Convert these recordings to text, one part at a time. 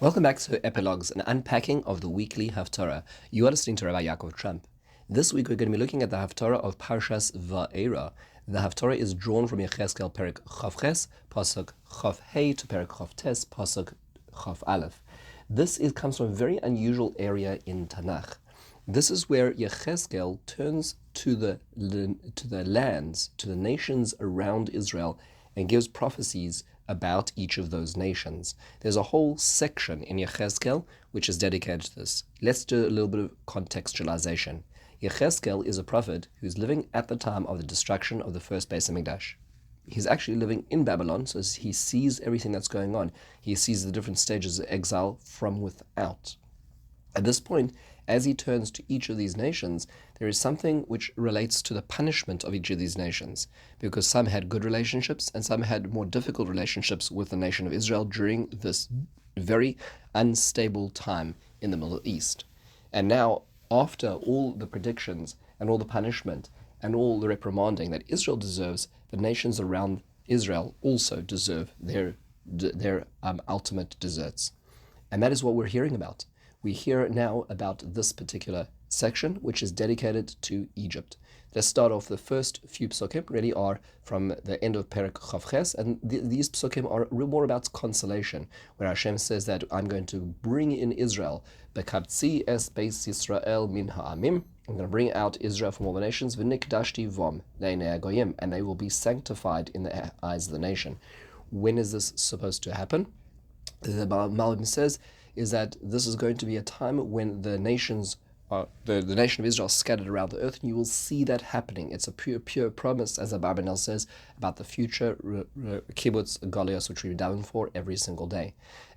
Welcome back to Epilogues, an unpacking of the weekly Haftorah. You are listening to Rabbi Yaakov Trump. This week we're going to be looking at the Haftorah of Parshas Vaera. The Haftorah is drawn from Yechezkel Perek Chavches, Pasuk Chav Hey to Perek Chav Tes, Pasuk Chav Aleph. This comes from a very unusual area in Tanakh. This is where Yechezkel turns to the lands, to the nations around Israel, and gives prophecies about each of those nations. There's a whole section in Yechezkel which is dedicated to this. Let's do a little bit of contextualization. Yechezkel is a prophet who's living at the time of the destruction of the first Beis Hamikdash. He's actually living in Babylon, so he sees everything that's going on. He sees the different stages of exile from without. At this point, as he turns to each of these nations, there is something which relates to the punishment of each of these nations, because some had good relationships and some had more difficult relationships with the nation of Israel during this very unstable time in the Middle East. And now, after all the predictions and all the punishment and all the reprimanding that Israel deserves, the nations around Israel also deserve their ultimate deserts. And that is what we're hearing about. We hear now about this particular section, which is dedicated to Egypt. Let's start off. The first few psukim really are from the end of Perek Chavches, and these psukim are more about consolation, where Hashem says that I'm going to bring in Israel, Bekabtzi es beis Yisrael min ha'amim, I'm going to bring out Israel from all the nations, v'nikdashti vom le'nei hagoyim, and they will be sanctified in the eyes of the nation. When is this supposed to happen? The Malbim says is that this is going to be a time when the nations the nation of Israel scattered around the earth, and you will see that happening. It's a pure promise, as Abarbanel says, about the future kibbutz galios, which we're davening for every single day.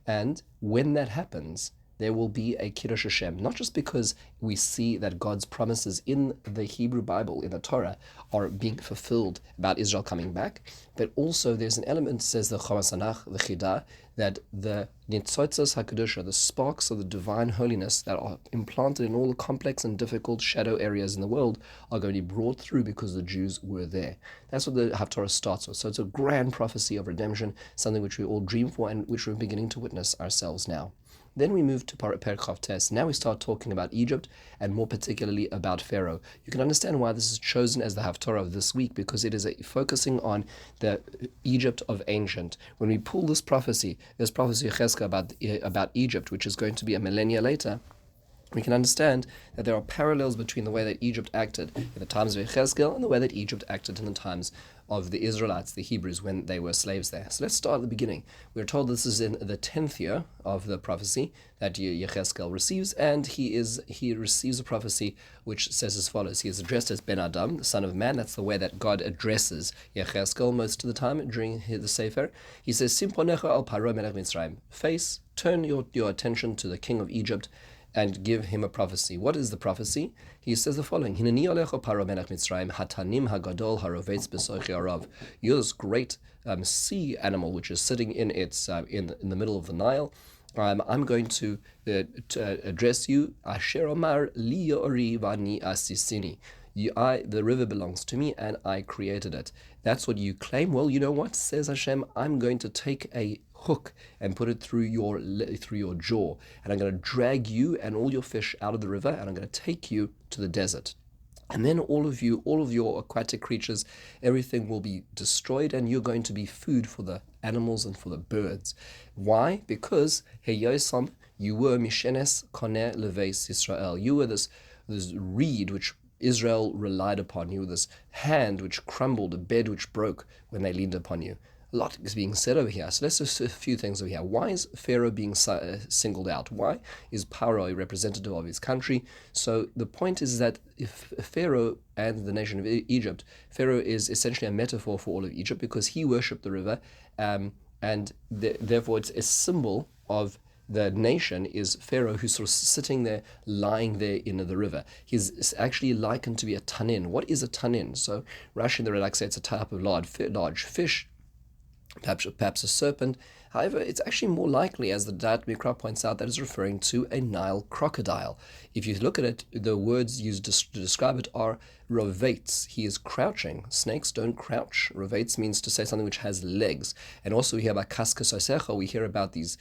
And when that happens, there will be a Kiddush Hashem, not just because we see that God's promises in the Hebrew Bible, in the Torah, are being fulfilled about Israel coming back, but also there's an element, says the Chomas Hanach, the Chidah, that the Nitzotzos HaKedusha, the sparks of the divine holiness that are implanted in all the complex and difficult shadow areas in the world are going to be brought through because the Jews were there. That's what the Haftorah starts with. So it's a grand prophecy of redemption, something which we all dream for and which we're beginning to witness ourselves now. Then we move to Perek Chav Tes. Now we start talking about Egypt, and more particularly about Pharaoh. You can understand why this is chosen as the Haftorah of this week, because it is focusing on the Egypt of ancient. When we pull this prophecy Yechezkel about Egypt, which is going to be a millennia later, we can understand that there are parallels between the way that Egypt acted in the times of Yechezkel and the way that Egypt acted in the times of the Israelites, the Hebrews, when they were slaves there. So let's start at the beginning. We're told this is in the 10th year of the prophecy that Yechezkel receives, and he receives a prophecy which says as follows. He is addressed as Ben Adam, the son of man. That's the way that God addresses Yechezkel most of the time during the Sefer. He says, Sim ponecha al Paro melech Mitzrayim. Face, turn your attention to the king of Egypt, and give him a prophecy. What is the prophecy? He says the following: Hineni alecho paro melech Mitzrayim hatanim hagadol harovetz besochi arav. You're this great sea animal which is sitting in its in the middle of the Nile. I'm going to address you. Asher omar li yori vani asisini. The river belongs to me, and I created it. That's what you claim. Well, you know what, says Hashem, I'm going to take a hook and put it through your jaw, and I'm going to drag you and all your fish out of the river, and I'm going to take you to the desert. And then all of your aquatic creatures, everything will be destroyed, and you're going to be food for the animals and for the birds. Why? Because Heyosam, you were Mishenes Koneh Leveis Israel. You were this reed which Israel relied upon. You were this hand which crumbled, a bed which broke when they leaned upon you. A lot is being said over here. So let's just a few things over here. Why is Pharaoh being singled out? Why is Paro a representative of his country? So the point is that if Pharaoh and the nation of Egypt, Pharaoh is essentially a metaphor for all of Egypt because he worshipped the river, and therefore it's a symbol of the nation is Pharaoh, who's sort of sitting there, lying there in the river. He's actually likened to be a tanin. What is a tanin? So Rashi in the Radak says it's a type of large fish, perhaps a serpent. However, it's actually more likely, as the Da'at Mikra points out, that is referring to a Nile crocodile. If you look at it, the words used to describe it are rovates, he is crouching. Snakes don't crouch. Rovates means to say something which has legs. And also we hear about kaskasosecha, we hear about these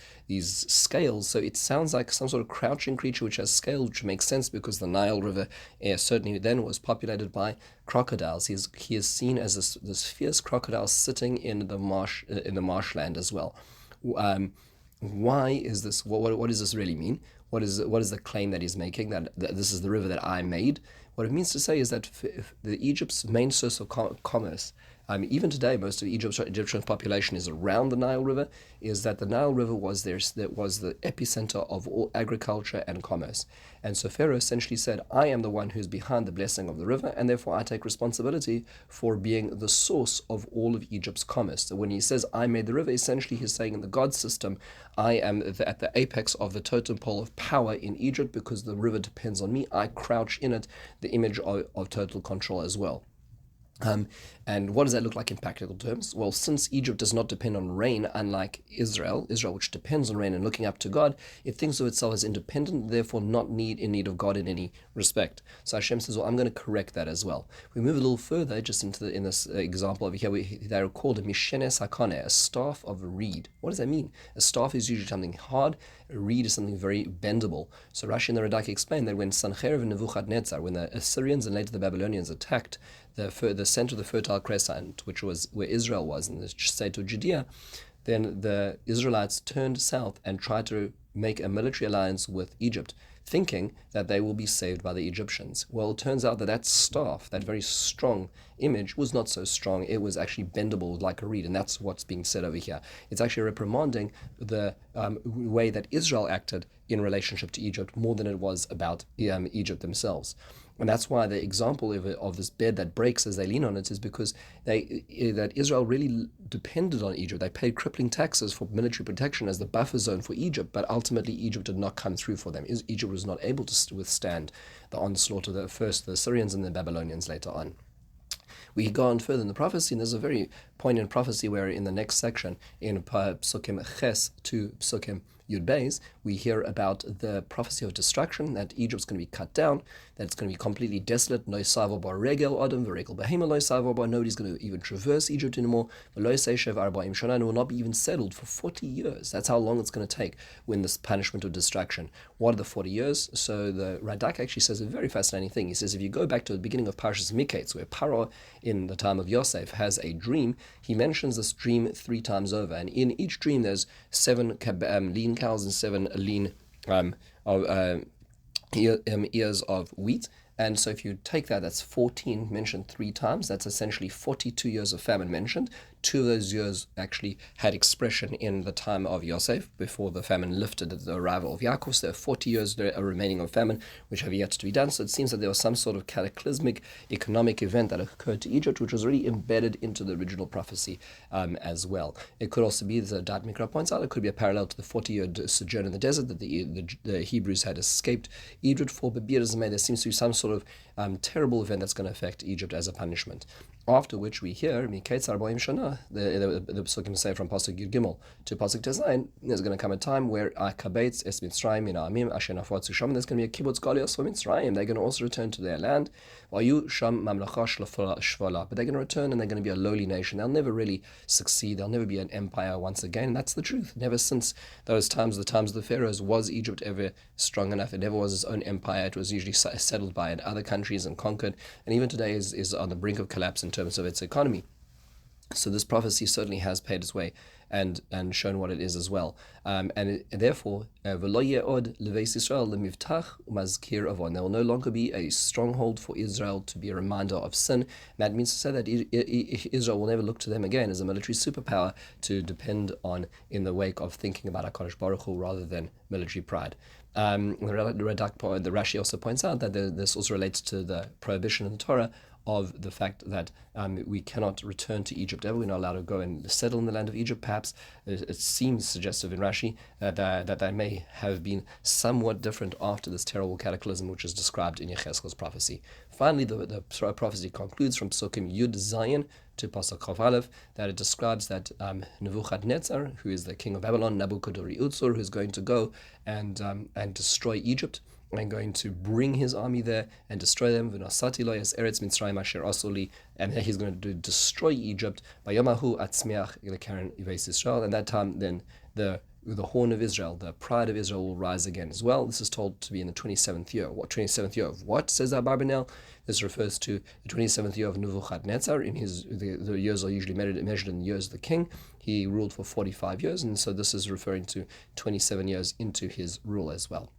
scales, so it sounds like some sort of crouching creature which has scales, which makes sense because the Nile River certainly then was populated by crocodiles. He is seen as this fierce crocodile sitting in the marshland as well. Why is this? What does this really mean? What is the claim that he's making, that this is the river that I made? What it means to say is that Egypt's main source of commerce, even today, most of Egyptian population is around the Nile River, is that the Nile River was the epicenter of all agriculture and commerce. And so Pharaoh essentially said, I am the one who's behind the blessing of the river, and therefore I take responsibility for being the source of all of Egypt's commerce. So when he says, I made the river, essentially he's saying in the God system, I am at the apex of the totem pole of power in Egypt because the river depends on me. I crouch in it, the image of total control as well. And what does that look like in practical terms? Well, since Egypt does not depend on rain, unlike Israel, which depends on rain and looking up to God, it thinks of itself as independent, therefore not in need of God in any respect. So Hashem says, well, I'm going to correct that as well. We move a little further, just in this example over here, they are called a mishenes hakane, a staff of a reed. What does that mean? A staff is usually something hard. A reed is something very bendable. So Rashi and the Radak explain that when Sancherib and Nebuchadnezzar, when the Assyrians and later the Babylonians attacked the center of the Fertile Crescent, which was where Israel was in the state of Judea, then the Israelites turned south and tried to make a military alliance with Egypt, thinking that they will be saved by the Egyptians. Well, it turns out that staff, that very strong image, was not so strong. It was actually bendable like a reed, and that's what's being said over here. It's actually reprimanding the way that Israel acted in relationship to Egypt more than it was about Egypt themselves. And that's why the example of this bed that breaks as they lean on it is because that Israel really depended on Egypt. They paid crippling taxes for military protection as the buffer zone for Egypt, but ultimately Egypt did not come through for them. Egypt was not able to withstand the onslaught of the Assyrians and the Babylonians later on. We go on further in the prophecy, and there's a very poignant prophecy where in the next section, in Psukim Ches to Psukim Yud Beis, we hear about the prophecy of destruction, that Egypt's going to be cut down, that it's going to be completely desolate. No savo bar regel adam v'regel behema lo savo bar. Nobody's going to even traverse Egypt anymore. V'lo seishev arba'im shana, and will not be even settled for 40 years. That's how long it's going to take when this punishment of destruction. What are the 40 years? So the Radak actually says a very fascinating thing. He says if you go back to the beginning of Parshas Miketz, where Paro in the time of Yosef has a dream, he mentions this dream 3 times over, and in each dream there's 7 lean cows and 7 lean ears of wheat. And so if you take that, that's 14 mentioned 3 times. That's essentially 42 years of famine mentioned. 2 of those years actually had expression in the time of Yosef, before the famine lifted at the arrival of Yaakov. So there are 40 years remaining of famine, which have yet to be done. So it seems that there was some sort of cataclysmic economic event that occurred to Egypt, which was already embedded into the original prophecy as well. It could also be, as Dat Mikra points out, it could be a parallel to the 40-year sojourn in the desert that the Hebrews had escaped Egypt for. But be it as it may, there seems to be some sort of terrible event that's going to affect Egypt as a punishment. After which we hear, Miketz Arba'im Shana, the Psukim say from Pasuk Yud Gimel to Pasuk Tezayin, there's going to come a time where Akabetz Es Mitzrayim in Amim Asher Nafotzu Sham, there's going to be a kibbutz galios for Mitzrayim. They're going to also return to their land. Vayu Sham Mamlacha Shvala, but they're going to return and they're going to be a lowly nation. They'll never really succeed. They'll never be an empire once again. And that's the truth. Never since those times, the times of the pharaohs, was Egypt ever strong enough. It never was its own empire. It was usually settled by other countries and conquered. And even today is on the brink of collapse in terms of its economy. So this prophecy certainly has paid its way and shown what it is as well. Therefore, there will no longer be a stronghold for Israel to be a reminder of sin. And that means to say that Israel will never look to them again as a military superpower to depend on in the wake of thinking about HaKadosh Baruch Hu rather than military pride. The Rashi also points out that this also relates to the prohibition in the Torah of the fact that we cannot return to Egypt ever. We're not allowed to go and settle in the land of Egypt. Perhaps it seems suggestive in Rashi that may have been somewhat different after this terrible cataclysm which is described in Yechezkel's prophecy. Finally, the prophecy concludes from Psukim Yud Zayin to Pasuk Chav Aleph, that it describes that Nebuchadnezzar, who is the king of Babylon, Nabuchodonosor, who is going to go and destroy Egypt, I'm going to bring his army there and destroy them. And he's going to destroy Egypt by Yamahu Atzmiach Karen Israel. And that time, then the horn of Israel, the pride of Israel, will rise again as well. This is told to be in the 27th year. What 27th year of what, says Abarbanel? This refers to the 27th year of Nebuchadnezzar. The years are usually measured in the years of the king. He ruled for 45 years, and so this is referring to 27 years into his rule as well.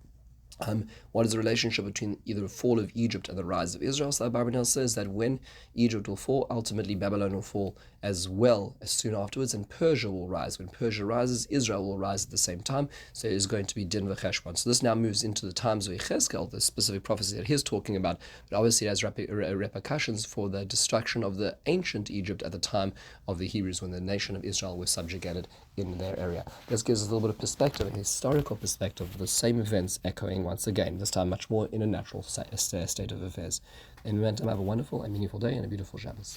What is the relationship between either the fall of Egypt and the rise of Israel? So Abarbanel says that when Egypt will fall, ultimately Babylon will fall as well as soon afterwards, and Persia will rise. When Persia rises, Israel will rise at the same time. So it is going to be Din v'Cheshbon. So this now moves into the times of Yechezkel, the specific prophecy that he's talking about, but obviously it has repercussions for the destruction of the ancient Egypt at the time of the Hebrews, when the nation of Israel was subjugated in their area. This gives us a little bit of perspective, an historical perspective of the same events echoing once again, this time much more in a natural state of affairs. In the meantime, have a wonderful and meaningful day and a beautiful Shabbos.